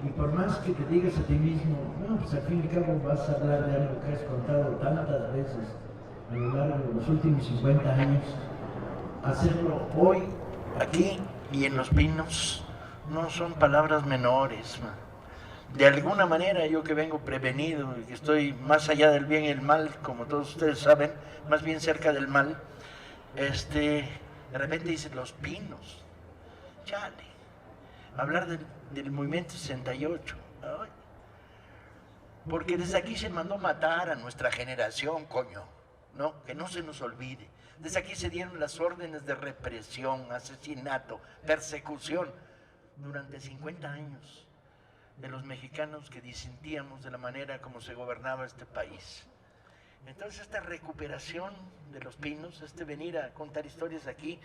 Y por más que te digas a ti mismo, no, pues al fin y al cabo vas a hablar de algo que has contado tantas veces a lo largo de los últimos 50 años, hacerlo hoy, aquí y en Los Pinos, no son palabras menores, man. De alguna manera yo que vengo prevenido y que estoy más allá del bien y el mal, como todos ustedes saben, más bien cerca del mal, de repente dicen Los Pinos, chale, hablar del movimiento 68, ay, porque desde aquí se mandó matar a nuestra generación, coño, ¿no? Que no se nos olvide. Desde aquí se dieron las órdenes de represión, asesinato, persecución durante 50 años de los mexicanos que disentíamos de la manera como se gobernaba este país. Entonces esta recuperación de Los Pinos, venir a contar historias aquí,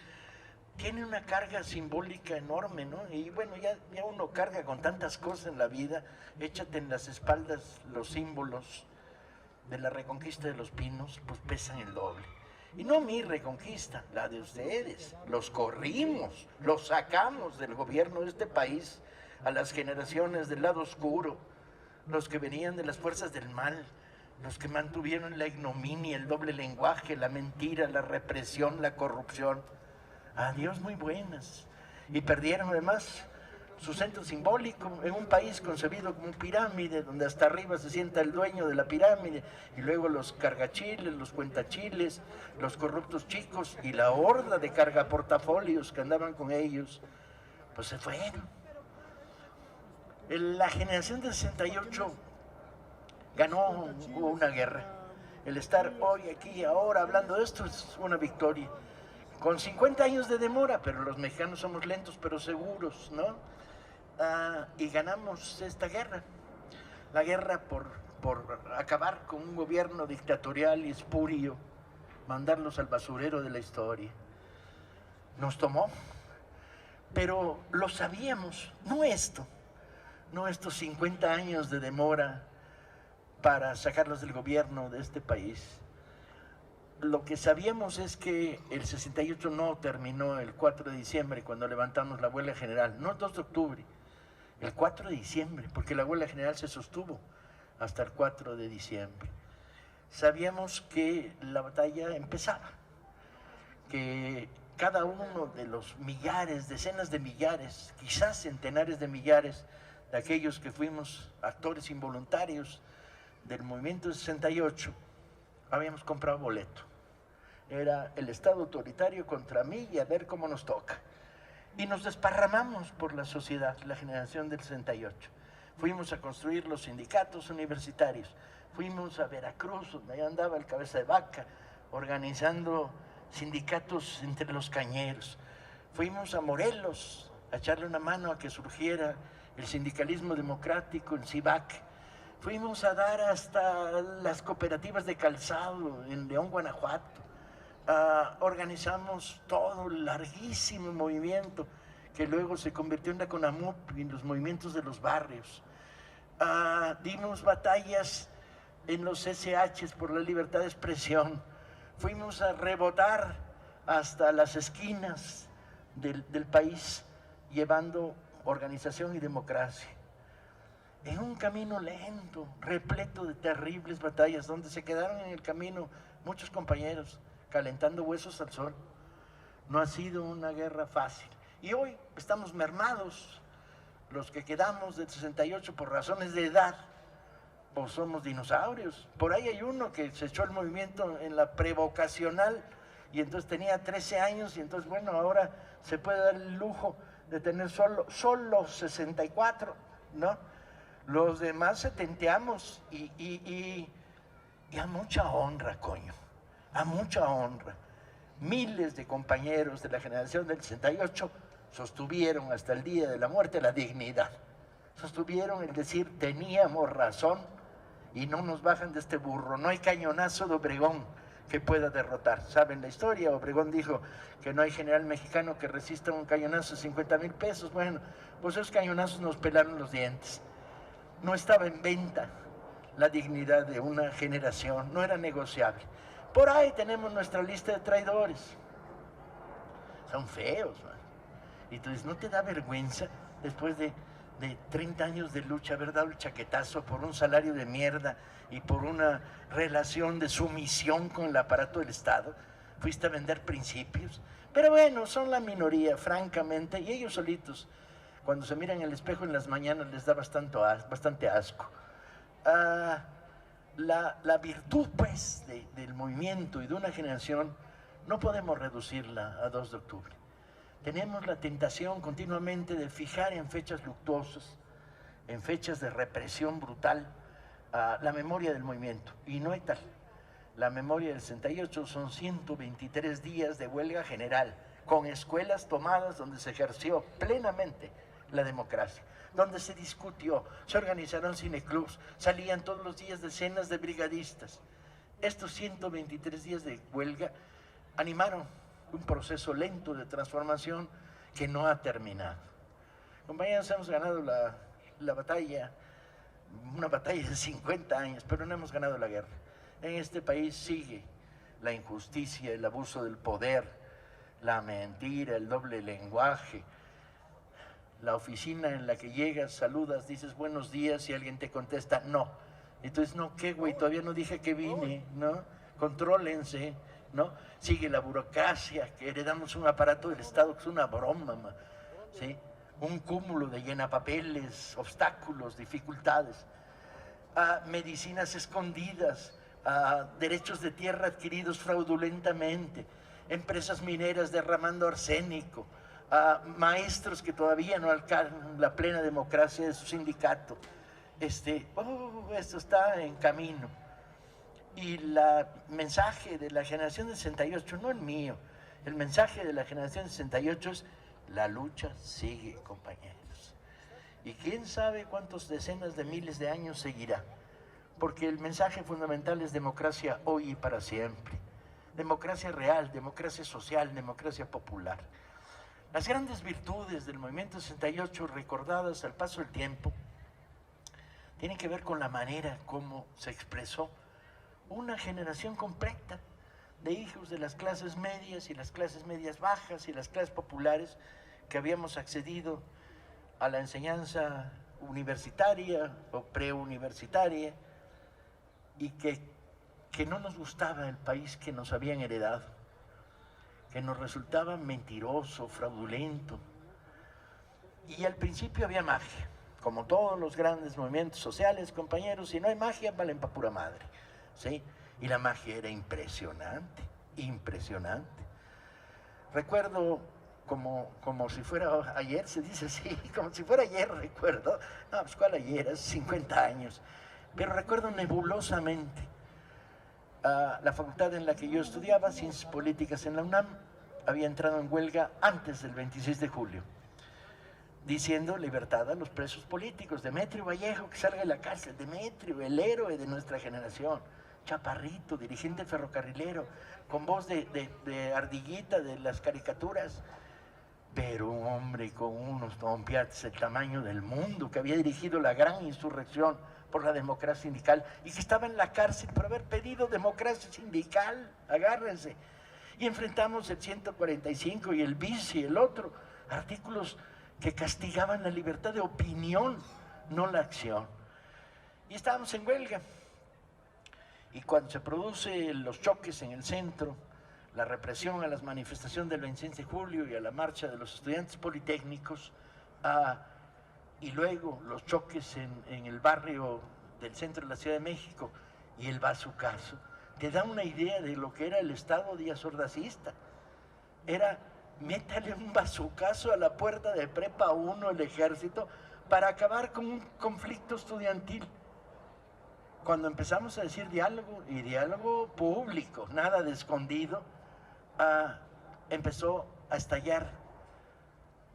tiene una carga simbólica enorme, ¿no? Y bueno, ya uno carga con tantas cosas en la vida, échate en las espaldas los símbolos de la reconquista de Los Pinos, pues pesan el doble. Y no mi reconquista, la de ustedes. Los corrimos, los sacamos del gobierno de este país a las generaciones del lado oscuro, los que venían de las fuerzas del mal, los que mantuvieron la ignominia, el doble lenguaje, la mentira, la represión, la corrupción. Adiós muy buenas. Y perdieron además su centro simbólico en un país concebido como pirámide, donde hasta arriba se sienta el dueño de la pirámide, y luego los cargachiles, los cuentachiles, los corruptos chicos y la horda de cargaportafolios que andaban con ellos, pues se fueron. La generación del 68 ganó, hubo una guerra. El estar hoy aquí, ahora, hablando de esto es una victoria. Con 50 años de demora, pero los mexicanos somos lentos pero seguros, ¿no? Y ganamos esta guerra. La guerra por acabar con un gobierno dictatorial y espurio, mandarlos al basurero de la historia. Nos tomó, pero lo sabíamos, no estos 50 años de demora para sacarlos del gobierno de este país. Lo que sabíamos es que el 68 no terminó el 4 de diciembre cuando levantamos la huelga general, no el 2 de octubre, el 4 de diciembre, porque la huelga general se sostuvo hasta el 4 de diciembre. Sabíamos que la batalla empezaba, que cada uno de los millares, decenas de millares, quizás centenares de millares de aquellos que fuimos actores involuntarios del movimiento 68, habíamos comprado boleto. Era el Estado autoritario contra mí y a ver cómo nos toca. Y nos desparramamos por la sociedad, la generación del 68. Fuimos a construir los sindicatos universitarios. Fuimos a Veracruz, donde ahí andaba el cabeza de vaca, organizando sindicatos entre los cañeros. Fuimos a Morelos a echarle una mano a que surgiera el sindicalismo democrático, el CIVAC. Fuimos a dar hasta las cooperativas de calzado en León, Guanajuato. Organizamos todo el larguísimo movimiento que luego se convirtió en la CONAMUP y en los movimientos de los barrios. Dimos batallas en los SHs por la libertad de expresión. Fuimos a rebotar hasta las esquinas del país, llevando organización y democracia. En un camino lento, repleto de terribles batallas, donde se quedaron en el camino muchos compañeros, calentando huesos al sol. No ha sido una guerra fácil. Y hoy estamos mermados, los que quedamos del 68 por razones de edad, pues somos dinosaurios. Por ahí hay uno que se echó el movimiento en la prevocacional y entonces tenía 13 años y entonces, bueno, ahora se puede dar el lujo de tener solo 64, ¿no? Los demás setenteamos y a mucha honra, coño, a mucha honra. Miles de compañeros de la generación del 68 sostuvieron hasta el día de la muerte la dignidad. Sostuvieron el decir, teníamos razón y no nos bajan de este burro. No hay cañonazo de Obregón que pueda derrotar. ¿Saben la historia? Obregón dijo que no hay general mexicano que resista un cañonazo de 50,000 pesos. Bueno, pues esos cañonazos nos pelaron los dientes. No estaba en venta la dignidad de una generación, no era negociable. Por ahí tenemos nuestra lista de traidores. Son feos, man. Y tú dices, ¿no te da vergüenza después de de 30 años de lucha, haber dado el chaquetazo por un salario de mierda y por una relación de sumisión con el aparato del Estado. Fuiste a vender principios. Pero bueno, son la minoría, francamente, y ellos solitos, cuando se miran en el espejo en las mañanas, les da bastante asco. La virtud, pues, del movimiento y de una generación, no podemos reducirla a 2 de octubre. Tenemos la tentación continuamente de fijar en fechas luctuosas, en fechas de represión brutal, la memoria del movimiento, y no hay tal. La memoria del 68 son 123 días de huelga general, con escuelas tomadas donde se ejerció plenamente la democracia, donde se discutió, se organizaron cineclubs, salían todos los días decenas de brigadistas. Estos 123 días de huelga animaron un proceso lento de transformación que no ha terminado. Compañeros, hemos ganado la batalla, una batalla de 50 años, pero no hemos ganado la guerra. En este país sigue la injusticia, el abuso del poder, la mentira, el doble lenguaje, la oficina en la que llegas, saludas, dices buenos días y alguien te contesta no. Entonces, no, ¿qué güey? Todavía no dije que vine, ¿no? Contrólense, ¿no? Sigue la burocracia, que heredamos un aparato del Estado que es una broma, ¿sí? Un cúmulo de llenapapeles, obstáculos, dificultades, medicinas escondidas, derechos de tierra adquiridos fraudulentamente, empresas mineras derramando arsénico, maestros que todavía no alcanzan la plena democracia de su sindicato. Esto está en camino. Y el mensaje de la generación del 68, no el mío, el mensaje de la generación del 68 es: la lucha sigue, compañeros. Y quién sabe cuántos decenas de miles de años seguirá. Porque el mensaje fundamental es democracia hoy y para siempre. Democracia real, democracia social, democracia popular. Las grandes virtudes del movimiento 68, recordadas al paso del tiempo, tienen que ver con la manera como se expresó una generación completa de hijos de las clases medias y las clases medias bajas y las clases populares que habíamos accedido a la enseñanza universitaria o preuniversitaria y que no nos gustaba el país que nos habían heredado, que nos resultaba mentiroso, fraudulento. Y al principio había magia, como todos los grandes movimientos sociales, compañeros. Si no hay magia, valen pa' pura madre, ¿sí? Y la magia era impresionante, impresionante. Recuerdo como si fuera ayer, se dice así, como si fuera ayer, recuerdo. No, pues ¿cuál ayer? Hace 50 años. Pero recuerdo nebulosamente la facultad en la que yo estudiaba, Ciencias Políticas en la UNAM, había entrado en huelga antes del 26 de julio, diciendo libertad a los presos políticos. Demetrio Vallejo, que salga de la cárcel. Demetrio, el héroe de nuestra generación, chaparrito, dirigente ferrocarrilero, con voz de ardillita de las caricaturas, pero un hombre con unos tompiates el tamaño del mundo, que había dirigido la gran insurrección por la democracia sindical y que estaba en la cárcel por haber pedido democracia sindical. Agárrense. Y enfrentamos el 145 y el bis y el otro, artículos que castigaban la libertad de opinión, no la acción. Y estábamos en huelga. Y cuando se producen los choques en el centro, la represión a las manifestaciones del 26 de julio y a la marcha de los estudiantes politécnicos, y luego los choques en el barrio del centro de la Ciudad de México y el bazucazo, te da una idea de lo que era el Estado Díaz Ordazista. Era: métale un bazucazo a la puerta de Prepa 1 el ejército para acabar con un conflicto estudiantil. Cuando empezamos a decir diálogo, y diálogo público, nada de escondido, empezó a estallar,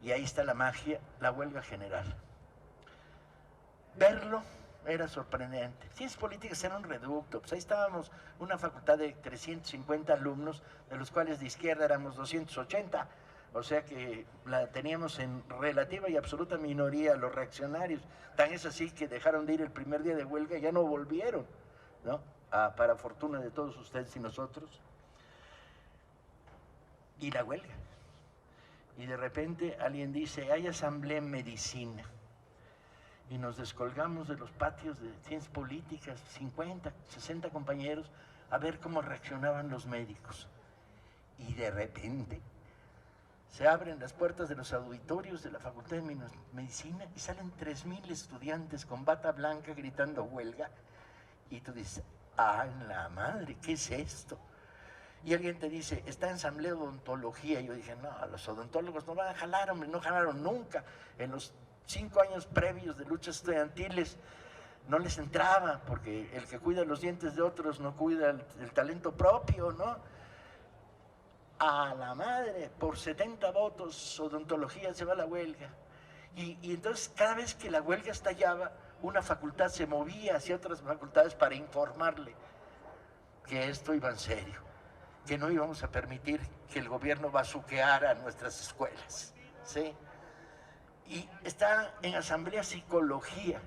y ahí está la magia, la huelga general. Verlo era sorprendente. Ciencias Políticas era un reducto, pues ahí estábamos, una facultad de 350 alumnos, de los cuales de izquierda éramos 280, o sea que la teníamos en relativa y absoluta minoría los reaccionarios. Tan es así que dejaron de ir el primer día de huelga y ya no volvieron, ¿no? Para fortuna de todos ustedes y nosotros. Y la huelga. Y de repente alguien dice: hay asamblea en medicina. y nos descolgamos de los patios de ciencias políticas, 50, 60 compañeros, a ver cómo reaccionaban los médicos. Y de repente se abren las puertas de los auditorios de la Facultad de Medicina y salen 3,000 estudiantes con bata blanca gritando huelga. Y tú dices, ¡ah, la madre! ¿Qué es esto? Y alguien te dice, está en asamblea de odontología. Y yo dije, no, los odontólogos no van a jalar, hombre, no jalaron nunca. En los 5 años previos de luchas estudiantiles no les entraba, porque el que cuida los dientes de otros no cuida el talento propio, ¿no? A la madre, por 70 votos, odontología se va a la huelga. Y entonces cada vez que la huelga estallaba, una facultad se movía hacia otras facultades para informarle que esto iba en serio, que no íbamos a permitir que el gobierno bazuqueara nuestras escuelas, ¿sí? Y está en asamblea psicología.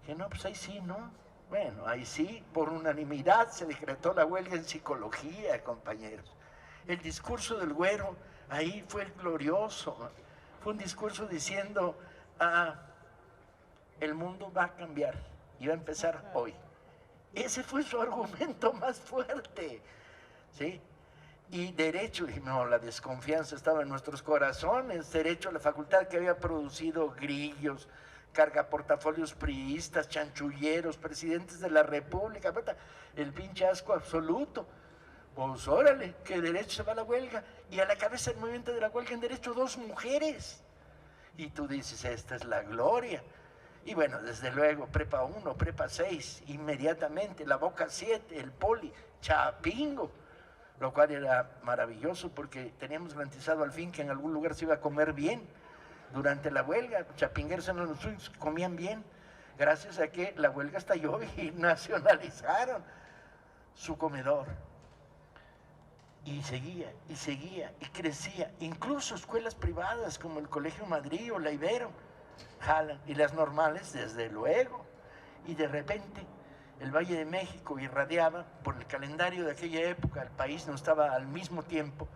Que no, pues ahí sí, ¿no? Bueno, ahí sí, por unanimidad se decretó la huelga en psicología, compañeros. El discurso del Güero ahí fue glorioso. Fue un discurso diciendo, el mundo va a cambiar y va a empezar hoy. Ese fue su argumento más fuerte, ¿sí? Y derecho, y no, la desconfianza estaba en nuestros corazones. Derecho a la facultad que había producido grillos, cargaportafolios priistas, chanchulleros, presidentes de la República, el pinche asco absoluto. Pues órale, que derecho se va a la huelga, y a la cabeza del movimiento de la huelga en derecho 2 mujeres. Y tú dices, esta es la gloria. Y bueno, desde luego, prepa 1, prepa 6, inmediatamente, la Boca 7, el Poli, Chapingo, lo cual era maravilloso porque teníamos garantizado al fin que en algún lugar se iba a comer bien durante la huelga. Chapingueros eran los únicos que comían bien, gracias a que la huelga estalló y nacionalizaron su comedor. Y seguía, y crecía. Incluso escuelas privadas como el Colegio Madrid o la Ibero jalan, y las normales desde luego. Y de repente el Valle de México irradiaba, por el calendario de aquella época, el país no estaba al mismo tiempo,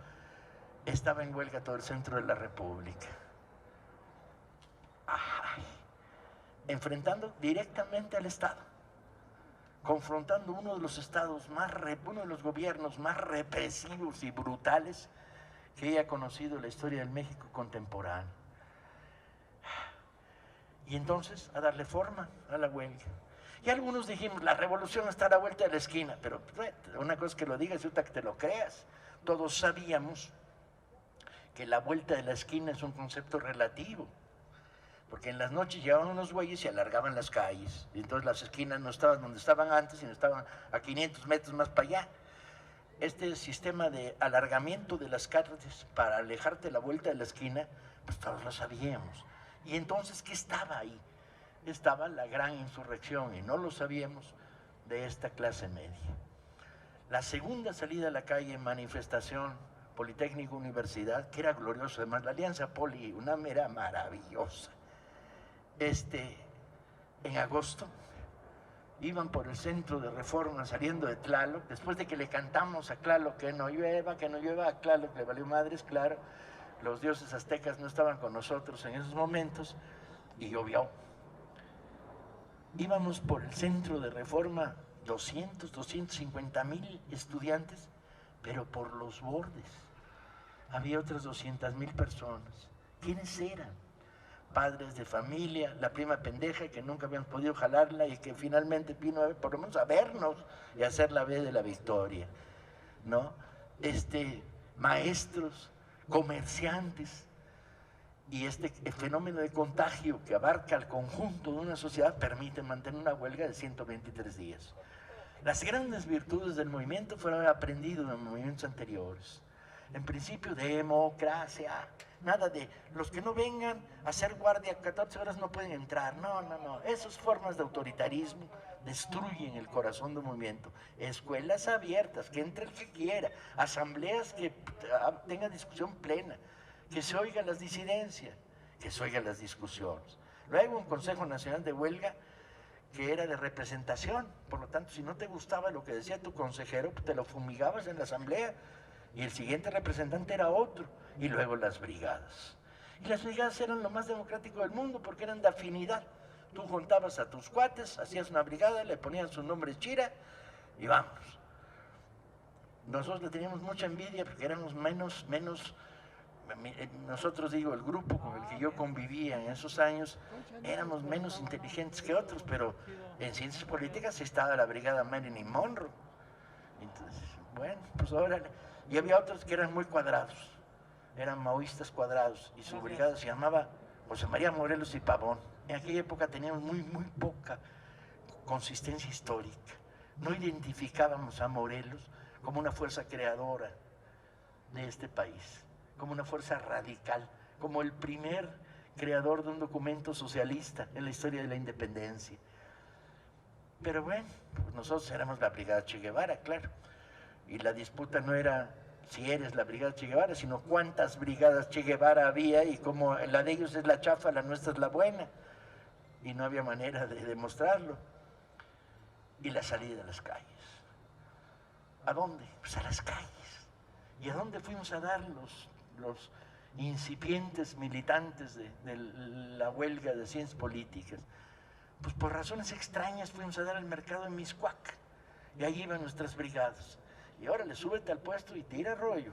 estaba en huelga todo el centro de la República. Ay, enfrentando directamente al Estado, confrontando uno de los estados uno de los gobiernos más represivos y brutales que haya conocido la historia del México contemporáneo. Y entonces a darle forma a la huelga. Y algunos dijimos, la revolución está a la vuelta de la esquina, pero una cosa es que lo digas y otra que te lo creas. Todos sabíamos que la vuelta de la esquina es un concepto relativo, porque en las noches llegaban unos güeyes y alargaban las calles, y entonces las esquinas no estaban donde estaban antes, sino estaban a 500 metros más para allá. Este sistema de alargamiento de las calles para alejarte la vuelta de la esquina, pues todos lo sabíamos. Y entonces, ¿qué estaba ahí? Estaba la gran insurrección, y no lo sabíamos, de esta clase media. La segunda salida a la calle, manifestación, Politécnico Universidad, que era glorioso, además la alianza Poli-UNAM era maravillosa. En agosto, iban por el centro de Reforma saliendo de Tlaloc, después de que le cantamos a Tlaloc que no llueva, a Tlaloc le valió madres, claro, los dioses aztecas no estaban con nosotros en esos momentos, y llovió. Íbamos por el centro de Reforma, 250,000 estudiantes, pero por los bordes había otras 200,000 personas. ¿Quiénes eran? Padres de familia, la prima pendeja que nunca habían podido jalarla y que finalmente vino por lo menos a vernos y a hacer la B de la victoria, ¿no? Maestros, comerciantes, y el fenómeno de contagio que abarca al conjunto de una sociedad permite mantener una huelga de 123 días. Las grandes virtudes del movimiento fueron aprendidas en movimientos anteriores. En principio, democracia, nada de los que no vengan a hacer guardia 14 horas no pueden entrar. No. Esas formas de autoritarismo destruyen el corazón del movimiento. Escuelas abiertas, que entre el que quiera, asambleas que tengan discusión plena, que se oigan las disidencias, que se oigan las discusiones. Luego un Consejo Nacional de Huelga que era de representación, por lo tanto, si no te gustaba lo que decía tu consejero, pues te lo fumigabas en la asamblea, y el siguiente representante era otro, y luego las brigadas. Y las brigadas eran lo más democrático del mundo porque eran de afinidad. Tú juntabas a tus cuates, hacías una brigada, le ponían su nombre Chira y vamos. Nosotros le teníamos mucha envidia porque éramos menos, nosotros digo, el grupo con el que yo convivía en esos años, éramos menos inteligentes que otros, pero en ciencias políticas estaba la brigada Marilyn Monroe. Entonces, bueno, pues ahora, y había otros que eran muy cuadrados, eran maoístas cuadrados, y su brigada se llamaba José María Morelos y Pavón. En aquella época teníamos muy poca consistencia histórica. No identificábamos a Morelos como una fuerza creadora de este país, como una fuerza radical, como el primer creador de un documento socialista en la historia de la independencia. Pero bueno, pues nosotros éramos la Brigada Che Guevara, claro, y la disputa no era si eres la Brigada Che Guevara, sino cuántas brigadas Che Guevara había y como la de ellos es la chafa, la nuestra es la buena, y no había manera de demostrarlo. Y la salida de las calles. ¿A dónde? Pues a las calles. ¿Y a dónde fuimos a dar los incipientes militantes de la huelga de ciencias políticas? Pues por razones extrañas fuimos a dar al mercado en Miscuac, y ahí iban nuestras brigadas. Y órale, súbete al puesto y tira rollo.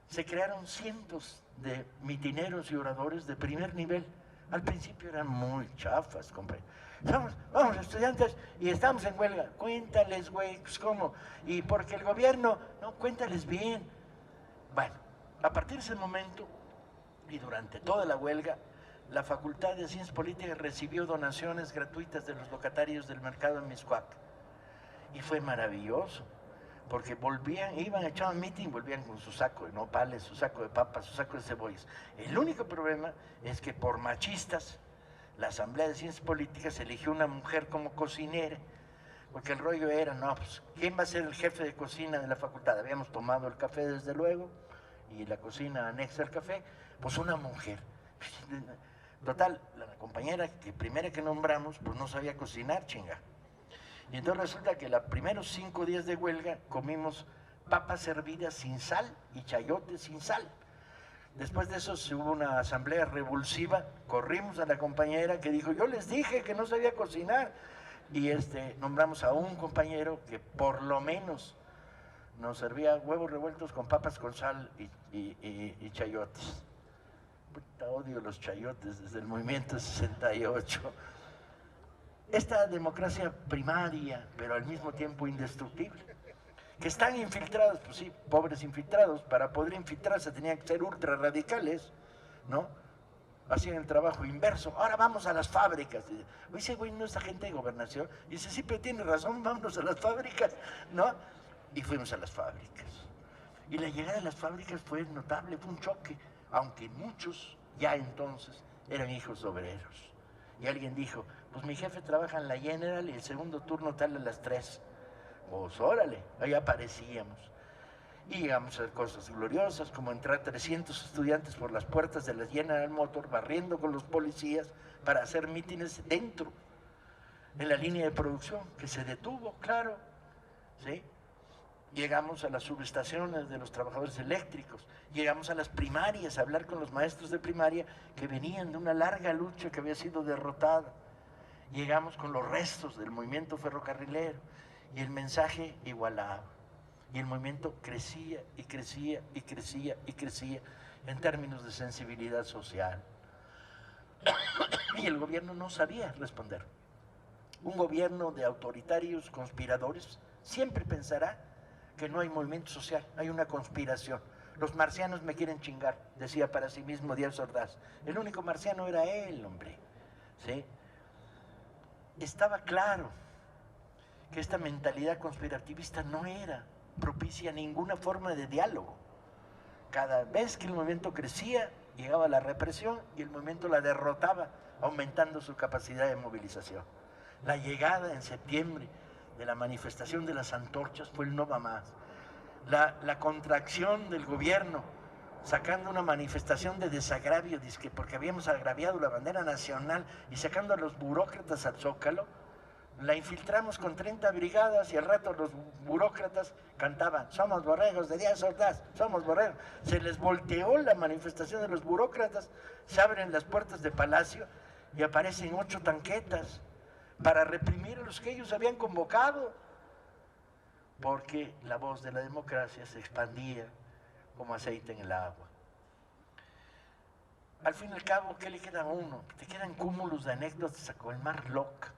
Se crearon cientos de mitineros y oradores de primer nivel. Al principio eran muy chafas, compadre. Vamos, estudiantes, y estamos en huelga. Cuéntales, güey, pues cómo. Y porque el gobierno, no, cuéntales bien. Bueno, a partir de ese momento, y durante toda la huelga, la Facultad de Ciencias Políticas recibió donaciones gratuitas de los locatarios del mercado en Miscuac. Y fue maravilloso, porque iban, echaban meeting, volvían con su saco de nopales, su saco de papas, su saco de cebollas. El único problema es que por machistas, la Asamblea de Ciencias Políticas eligió una mujer como cocinera, porque el rollo era, no, pues, ¿quién va a ser el jefe de cocina de la facultad? Habíamos tomado el café desde luego, y la cocina anexa al café, pues una mujer. Total, la compañera primera que nombramos, pues no sabía cocinar, chinga. Y entonces resulta que los primeros 5 días de huelga comimos papas hervidas sin sal y chayotes sin sal. Después de eso hubo una asamblea revulsiva, corrimos a la compañera que dijo, yo les dije que no sabía cocinar. Y nombramos a un compañero que por lo menos nos servía huevos revueltos con papas con sal y chayotes. Puta, odio los chayotes desde el movimiento 68. Esta democracia primaria, pero al mismo tiempo indestructible, que están infiltrados, pues sí, pobres infiltrados, para poder infiltrarse tenían que ser ultra radicales, ¿no? Hacían el trabajo inverso, ahora vamos a las fábricas. Dice, güey, no es agente de gobernación. Y dice, sí, pero tiene razón, vámonos a las fábricas, ¿no? Y fuimos a las fábricas. Y la llegada de las fábricas fue notable, fue un choque, aunque muchos ya entonces eran hijos obreros. Y alguien dijo, pues mi jefe trabaja en la General y el segundo turno tal a las 3. Pues órale, ahí aparecíamos. Y llegamos a hacer cosas gloriosas, como entrar 300 estudiantes por las puertas de la General Motor, barriendo con los policías para hacer mítines dentro, en la línea de producción, que se detuvo, claro, ¿sí? Llegamos a las subestaciones de los trabajadores eléctricos, llegamos a las primarias a hablar con los maestros de primaria que venían de una larga lucha que había sido derrotada. Llegamos con los restos del movimiento ferrocarrilero y el mensaje igualaba. Y el movimiento crecía y crecía y crecía y crecía en términos de sensibilidad social. Y el gobierno no sabía responder. Un gobierno de autoritarios conspiradores siempre pensará que no hay movimiento social, hay una conspiración. Los marcianos me quieren chingar, decía para sí mismo Díaz Ordaz. El único marciano era él, hombre, ¿sí? Estaba claro que esta mentalidad conspirativista no era propicia a ninguna forma de diálogo. Cada vez que el movimiento crecía, llegaba la represión y el movimiento la derrotaba, aumentando su capacidad de movilización. La llegada en septiembre de la manifestación de las antorchas fue el no va más. La contracción del gobierno, sacando una manifestación de desagravio, porque habíamos agraviado la bandera nacional y sacando a los burócratas al Zócalo, la infiltramos con 30 brigadas y al rato los burócratas cantaban, somos borregos de Díaz Ordaz, somos borregos. Se les volteó la manifestación de los burócratas, se abren las puertas de Palacio y aparecen 8 tanquetas para reprimir a los que ellos habían convocado, porque la voz de la democracia se expandía como aceite en el agua. Al fin y al cabo, ¿qué le queda a uno? Te quedan cúmulos de anécdotas a cual más loca,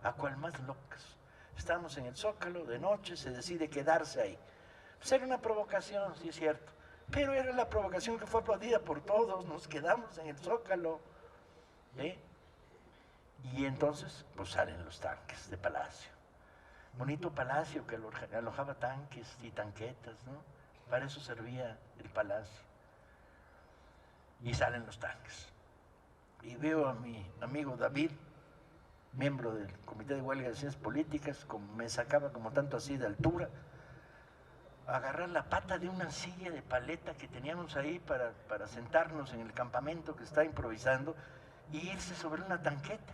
a cual más locas. Estamos en el Zócalo de noche, se decide quedarse ahí. Pues era una provocación, sí es cierto, pero era la provocación que fue aplaudida por todos, nos quedamos en el Zócalo. Y entonces, pues salen los tanques de Palacio. Bonito palacio que alojaba tanques y tanquetas, ¿no? Para eso servía el palacio. Y salen los tanques. Y veo a mi amigo David, miembro del Comité de Huelga de Ciencias Políticas, como me sacaba como tanto así de altura, agarrar la pata de una silla de paleta que teníamos ahí para sentarnos en el campamento que está improvisando y irse sobre una tanqueta.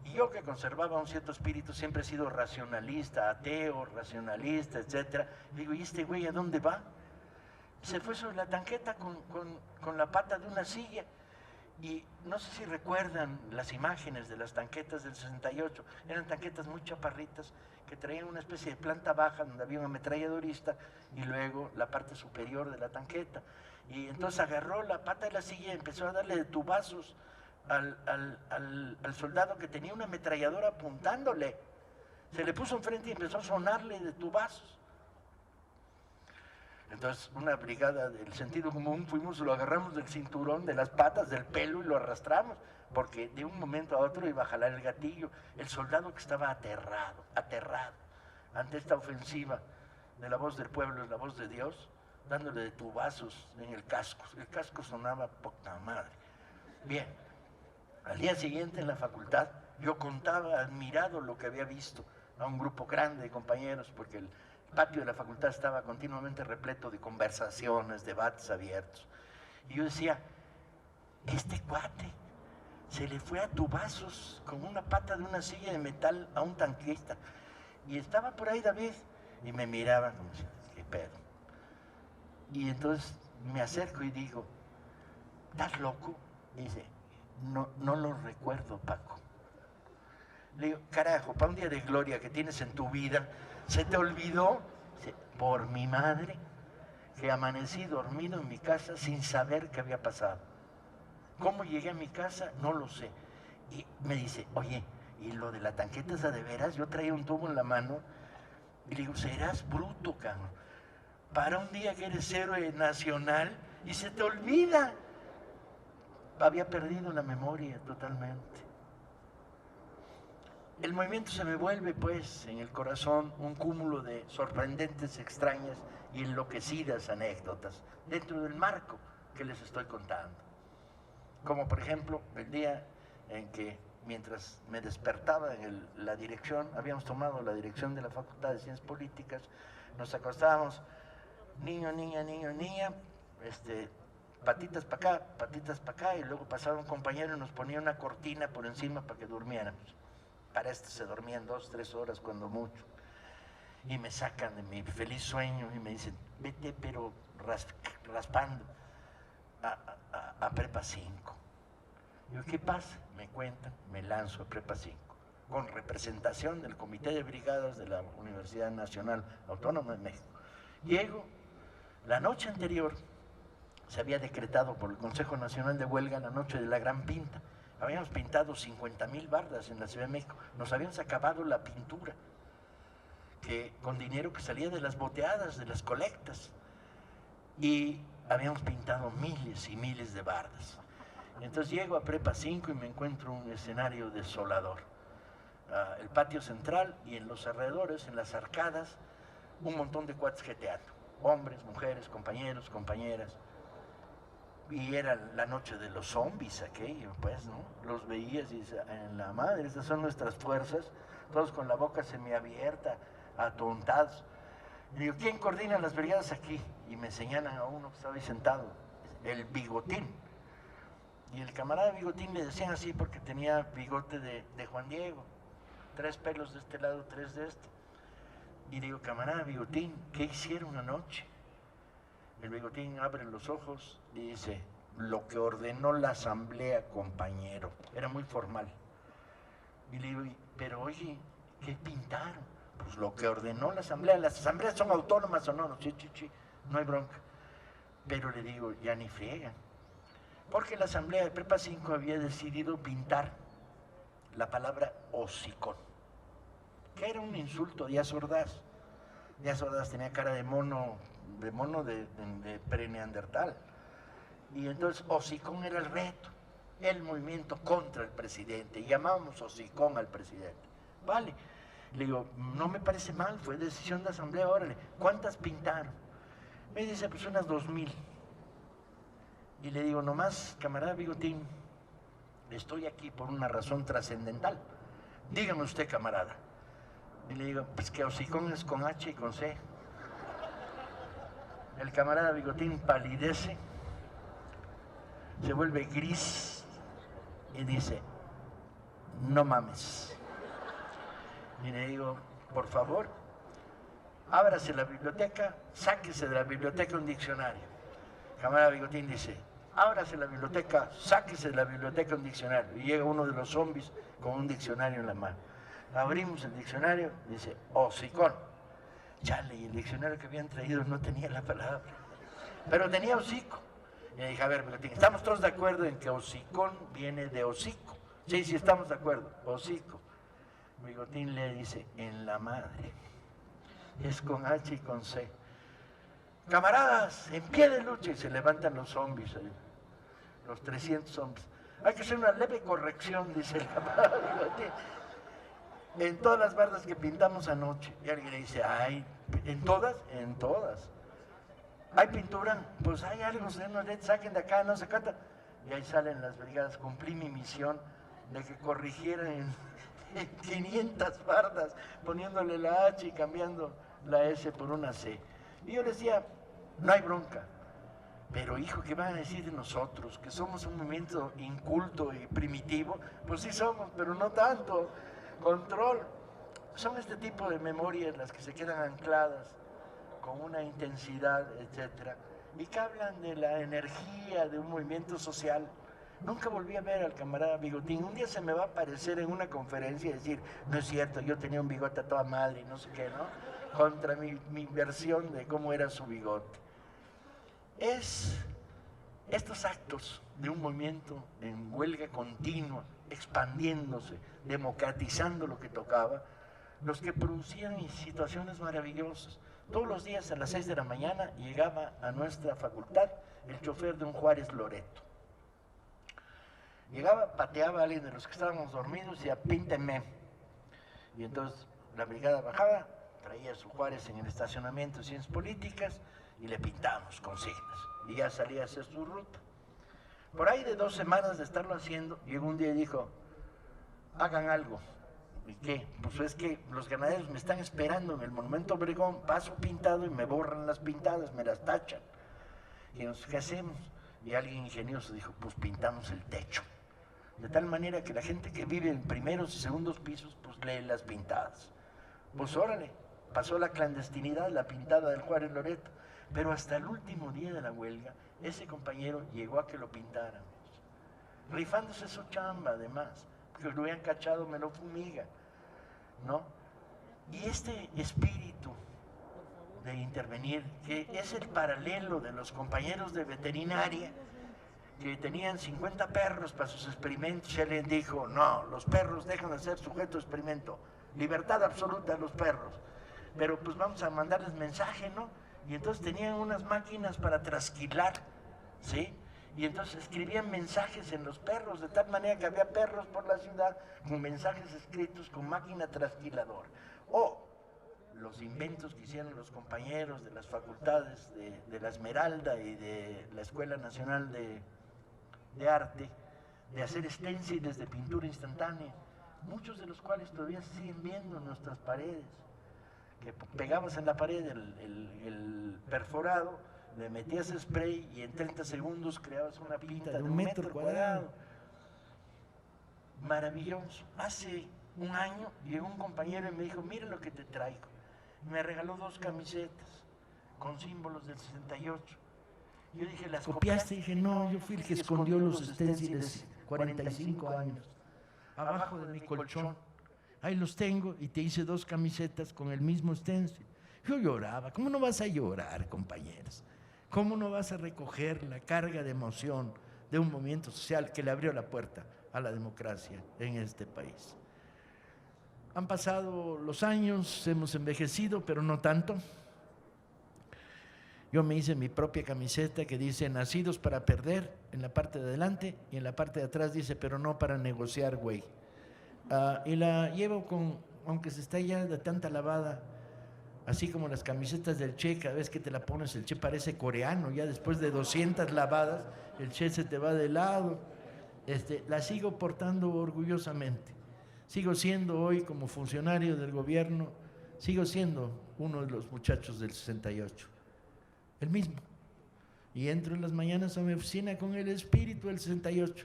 Y yo, que conservaba un cierto espíritu, siempre he sido racionalista, ateo, racionalista, etc. Digo, ¿y este güey a dónde va? Se fue sobre la tanqueta con la pata de una silla. Y no sé si recuerdan las imágenes de las tanquetas del 68. Eran tanquetas muy chaparritas que traían una especie de planta baja donde había un ametralladorista y luego la parte superior de la tanqueta. Y entonces agarró la pata de la silla y empezó a darle de tubazos al soldado que tenía una ametralladora apuntándole. Se le puso enfrente y empezó a sonarle de tubazos. Entonces una brigada del sentido común fuimos, lo agarramos del cinturón, de las patas, del pelo y lo arrastramos, porque de un momento a otro iba a jalar el gatillo. El soldado que estaba aterrado ante esta ofensiva de la voz del pueblo, la voz de Dios, dándole de tubazos en el casco. El casco sonaba poca madre. Bien, al día siguiente en la facultad yo contaba admirado lo que había visto a un grupo grande de compañeros, porque el patio de la facultad estaba continuamente repleto de conversaciones, debates abiertos. Y yo decía, este cuate se le fue a tubazos con una pata de una silla de metal a un tanquista. Y estaba por ahí David y me miraba como, qué pedo. Y entonces me acerco y digo, ¿estás loco? Y dice, no lo recuerdo, Paco. Le digo, carajo, para un día de gloria que tienes en tu vida, ¿se te olvidó? Por mi madre, que amanecí dormido en mi casa sin saber qué había pasado. ¿Cómo llegué a mi casa? No lo sé. Y me dice, oye, ¿y lo de la tanqueta es de veras? Yo traía un tubo en la mano y le digo, serás bruto, cabrón. Para un día que eres héroe nacional y se te olvida. Había perdido la memoria totalmente. El movimiento se me vuelve, pues, en el corazón un cúmulo de sorprendentes, extrañas y enloquecidas anécdotas dentro del marco que les estoy contando. Como, por ejemplo, el día en que, mientras me despertaba en la dirección, habíamos tomado la dirección de la Facultad de Ciencias Políticas, nos acostábamos, niño, niña, patitas para acá, y luego pasaba un compañero y nos ponía una cortina por encima para que durmiéramos. Para esto se dormían 2, 3 horas cuando mucho. Y me sacan de mi feliz sueño y me dicen, vete pero raspando a Prepa 5. Digo, ¿qué pasa? Me cuentan, me lanzo a Prepa 5, con representación del Comité de Brigadas de la Universidad Nacional Autónoma de México. Llego, la noche anterior se había decretado por el Consejo Nacional de Huelga la noche de la Gran Pinta. Habíamos pintado 50,000 bardas en la Ciudad de México, nos habíamos acabado la pintura, con dinero que salía de las boteadas, de las colectas, y habíamos pintado miles y miles de bardas. Entonces llego a Prepa 5 y me encuentro un escenario desolador. El patio central y en los alrededores, en las arcadas, un montón de cuates jeteando, hombres, mujeres, compañeros, compañeras. Y era la noche de los zombies aquello, pues, ¿no? Los veías y dices, en la madre, estas son nuestras fuerzas, todos con la boca semiabierta, atontados. Y digo, ¿quién coordina las brigadas aquí? Y me señalan a uno que estaba ahí sentado, el Bigotín. Y el camarada Bigotín le decían así porque tenía bigote de Juan Diego. 3 pelos de este lado, 3 de este. Y le digo, camarada Bigotín, ¿qué hicieron anoche? El Bigotín abre los ojos y dice, lo que ordenó la asamblea, compañero. Era muy formal. Y le digo, pero oye, ¿qué pintaron? Pues lo que ordenó la asamblea. ¿Las asambleas son autónomas o no? No, sí, no hay bronca. Pero le digo, ya ni friegan. Porque la asamblea de Prepa 5 había decidido pintar la palabra hocicón, que era un insulto de Díaz Ordaz. Díaz Ordaz tenía cara de mono de pre-neandertal. Y entonces hocicón era el reto, el movimiento contra el presidente. Llamábamos hocicón al presidente. Vale. Le digo, no me parece mal, fue decisión de asamblea, órale. ¿Cuántas pintaron? Me dice, pues unas 2000. Y le digo, nomás, camarada Bigotín, estoy aquí por una razón trascendental. Dígame usted, camarada. Y le digo, pues que hocicón es con H y con C. El camarada Bigotín palidece, se vuelve gris y dice, no mames. Y le digo, por favor, ábrase la biblioteca, sáquese de la biblioteca un diccionario. El camarada Bigotín dice, ábrase la biblioteca, sáquese de la biblioteca un diccionario. Y llega uno de los zombies con un diccionario en la mano. Abrimos el diccionario, dice, hocicón. Chale, y el diccionario que habían traído no tenía la palabra, pero tenía hocico. Y le dije, a ver, Bigotín, ¿estamos todos de acuerdo en que hocicón viene de hocico? Sí, sí, estamos de acuerdo, hocico. Bigotín le dice, en la madre. Es con H y con C. Camaradas, en pie de lucha. Y se levantan los zombies ahí, los 300 zombies. Hay que hacer una leve corrección, dice el camarada Bigotín. En todas las bardas que pintamos anoche. Y alguien le dice, ay, ¿en todas? En todas. ¿Hay pintura? Pues hay algo, saquen de acá, no se canta. Y ahí salen las brigadas. Cumplí mi misión de que corrigieran en 500 bardas, poniéndole la H y cambiando la S por una C. Y yo les decía, no hay bronca. Pero hijo, ¿qué van a decir de nosotros? ¿Que somos un movimiento inculto y primitivo? Pues sí somos, pero no tanto. Control. Son este tipo de memorias las que se quedan ancladas con una intensidad, etcétera, y que hablan de la energía de un movimiento social. Nunca volví a ver al camarada Bigotín. Un día se me va a aparecer en una conferencia y decir, no es cierto, yo tenía un bigote a toda madre y no sé qué, ¿no? Contra mi versión de cómo era su bigote. Es estos actos de un movimiento en huelga continua, expandiéndose, democratizando lo que tocaba, los que producían situaciones maravillosas. Todos los días a las 6 de la mañana llegaba a nuestra facultad el chofer de un Juárez Loreto. Llegaba, pateaba a alguien de los que estábamos dormidos y decía, pínteme. Y entonces la brigada bajaba, traía su Juárez en el estacionamiento de Ciencias Políticas y le pintamos consignas. Y ya salía a hacer su ruta. Por ahí de 2 semanas de estarlo haciendo, llegó un día y dijo, hagan algo. ¿Y qué? Pues es que los ganaderos me están esperando en el Monumento Obregón, paso pintado y me borran las pintadas, me las tachan. Y nos, ¿qué hacemos? Y alguien ingenioso dijo, pues pintamos el techo. De tal manera que la gente que vive en primeros y segundos pisos, pues lee las pintadas. Pues órale, pasó la clandestinidad, la pintada del Juárez Loreto. Pero hasta el último día de la huelga, ese compañero llegó a que lo pintáramos. Rifándose su chamba, además, porque lo habían cachado, me lo fumiga, ¿no? Y este espíritu de intervenir, que es el paralelo de los compañeros de veterinaria, que tenían 50 perros para sus experimentos, y él les dijo, no, los perros dejan de ser sujeto de experimento, libertad absoluta a los perros, pero pues vamos a mandarles mensaje, ¿no? Y entonces tenían unas máquinas para trasquilar, ¿sí? Y entonces escribían mensajes en los perros, de tal manera que había perros por la ciudad con mensajes escritos con máquina trasquiladora. O los inventos que hicieron los compañeros de las facultades de la Esmeralda y de la Escuela Nacional de Arte, de hacer esténciles de pintura instantánea, muchos de los cuales todavía se siguen viendo en nuestras paredes, que pegabas en la pared el perforado, le metías spray y en 30 segundos creabas una pinta de 1 metro cuadrado. Maravilloso. Hace un año, llegó un compañero y me dijo, mira lo que te traigo. Me regaló 2 camisetas con símbolos del 68. Yo dije, ¿las copiaste? Y dije, no, yo fui el que escondió los esténciles 45 años abajo de mi colchón. Ahí los tengo y te hice 2 camisetas con el mismo stencil. Yo lloraba. ¿Cómo no vas a llorar, compañeros? ¿Cómo no vas a recoger la carga de emoción de un movimiento social que le abrió la puerta a la democracia en este país? Han pasado los años, hemos envejecido, pero no tanto. Yo me hice mi propia camiseta que dice nacidos para perder en la parte de adelante y en la parte de atrás dice pero no para negociar, güey. Y la llevo con, aunque se está ya de tanta lavada, así como las camisetas del Che, cada vez que te la pones el Che parece coreano, ya después de 200 lavadas el Che se te va de lado. La sigo portando orgullosamente. Sigo siendo hoy como funcionario del gobierno, sigo siendo uno de los muchachos del 68. El mismo. Y entro en las mañanas a mi oficina con el espíritu del 68.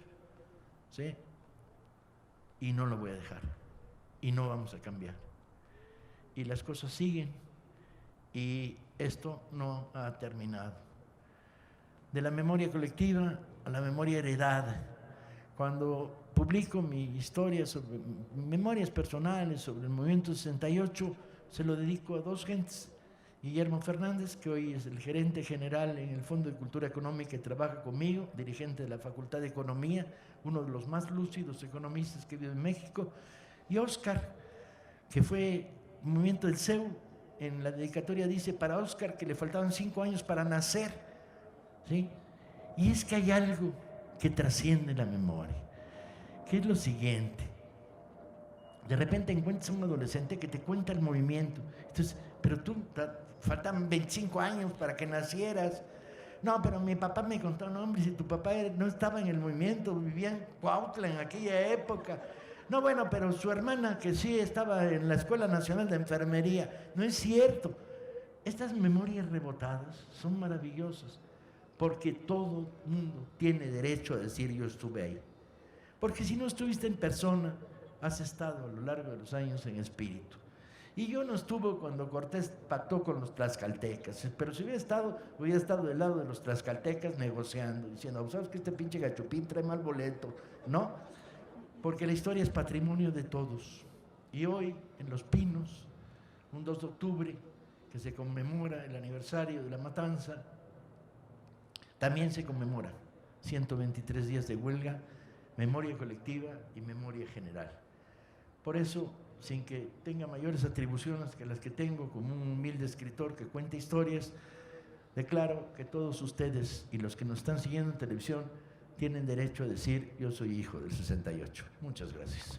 ¿Sí? Y no lo voy a dejar. Y no vamos a cambiar. Y las cosas siguen. Y esto no ha terminado. De la memoria colectiva a la memoria heredada. Cuando publico mi historia sobre memorias personales sobre el movimiento 68, se lo dedico a 2 gentes. Guillermo Fernández, que hoy es el gerente general en el Fondo de Cultura Económica y trabaja conmigo, dirigente de la Facultad de Economía, uno de los más lúcidos economistas que vive en México, y Óscar, que fue movimiento del CEU, en la dedicatoria dice para Óscar que le faltaban 5 años para nacer, ¿sí? Y es que hay algo que trasciende la memoria, que es lo siguiente. De repente encuentras a un adolescente que te cuenta el movimiento. Entonces, pero tú, faltan 25 años para que nacieras. No, pero mi papá me contó, no, hombre, si tu papá no estaba en el movimiento, vivía en Cuautla en aquella época. No, bueno, pero su hermana, que sí estaba en la Escuela Nacional de Enfermería. No es cierto. Estas memorias rebotadas son maravillosas, porque todo mundo tiene derecho a decir yo estuve ahí. Porque si no estuviste en persona, has estado a lo largo de los años en espíritu. Y yo no estuve cuando Cortés pactó con los tlaxcaltecas, pero si hubiera estado del lado de los tlaxcaltecas negociando, diciendo, ¿sabes que este pinche gachupín trae mal boleto? No, porque la historia es patrimonio de todos. Y hoy, en Los Pinos, un 2 de octubre, que se conmemora el aniversario de la matanza, también se conmemora 123 días de huelga, memoria colectiva y memoria general. Por eso, sin que tenga mayores atribuciones que las que tengo como un humilde escritor que cuenta historias, declaro que todos ustedes y los que nos están siguiendo en televisión tienen derecho a decir yo soy hijo del 68. Muchas gracias.